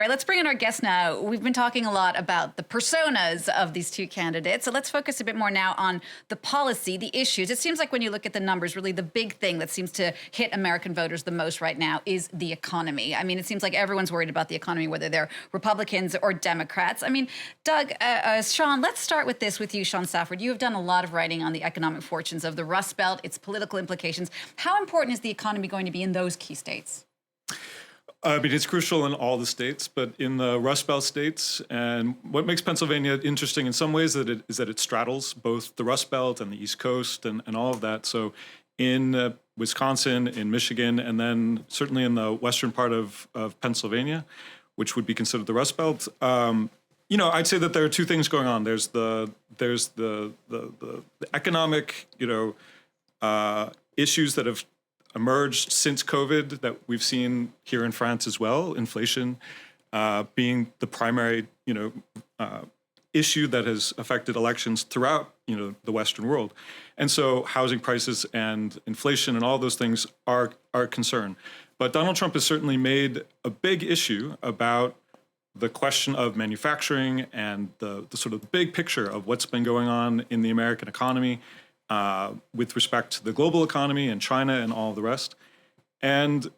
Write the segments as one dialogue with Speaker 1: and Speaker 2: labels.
Speaker 1: Right, let's bring in our guest now. We've been talking a lot about the personas of these two candidates. So let's focus a bit more now on the policy, the issues. It seems like when you look at the numbers, really the big thing that seems to hit American voters the most right now is the economy. I mean, it seems like everyone's worried about the economy, whether they're Republicans or Democrats. I mean, Doug, Sean, let's start with this with you, Sean Safford. You have done a lot of writing on the economic fortunes of the Rust Belt, its political implications. How important is the economy going to be in those key states?
Speaker 2: I mean, it's crucial in all the states, but in the Rust Belt states, and what makes Pennsylvania interesting in some ways is that it straddles both the Rust Belt and the East Coast and all of that. So in Wisconsin, in Michigan, and then certainly in the western part of Pennsylvania, which would be considered the Rust Belt, I'd say that there are two things going on. There's the economic, issues that have emerged since COVID that we've seen here in France as well, inflation being the primary, issue that has affected elections throughout, the Western world. And so housing prices and inflation and all those things are a concern. But Donald Trump has certainly made a big issue about the question of manufacturing and the sort of big picture of what's been going on in the American economy, with respect to the global economy and China and all the rest. And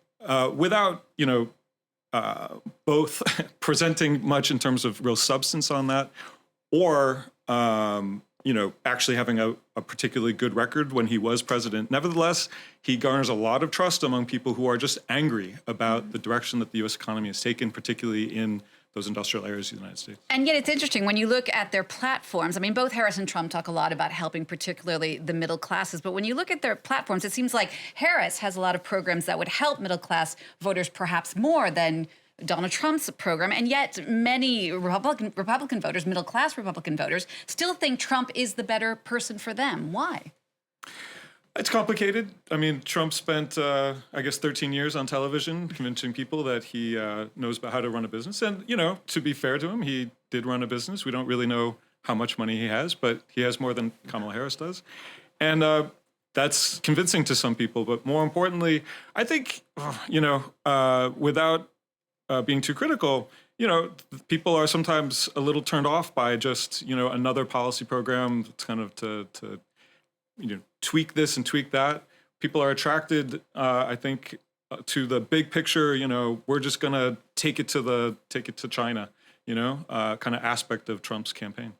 Speaker 2: without, both presenting much in terms of real substance on that or, actually having a particularly good record when he was president. Nevertheless, he garners a lot of trust among people who are just angry about the direction that the U.S. economy has taken, particularly in those industrial areas of the United States.
Speaker 1: And yet it's interesting when you look at their platforms. I mean, both Harris and Trump talk a lot about helping particularly the middle classes. But when you look at their platforms, it seems like Harris has a lot of programs that would help middle class voters perhaps more than Donald Trump's program. And yet many Republican voters, middle class Republican voters, still think Trump is the better person for them. Why?
Speaker 2: It's complicated. I mean, Trump spent, 13 years on television convincing people that he knows about how to run a business. And, to be fair to him, he did run a business. We don't really know how much money he has, but he has more than Kamala Harris does. And that's convincing to some people. But more importantly, I think, without being too critical, people are sometimes a little turned off by just, another policy program that's kind of to tweak this and tweak that. People are attracted, I think, to the big picture. We're just going to take it to China, kind of aspect of Trump's campaign.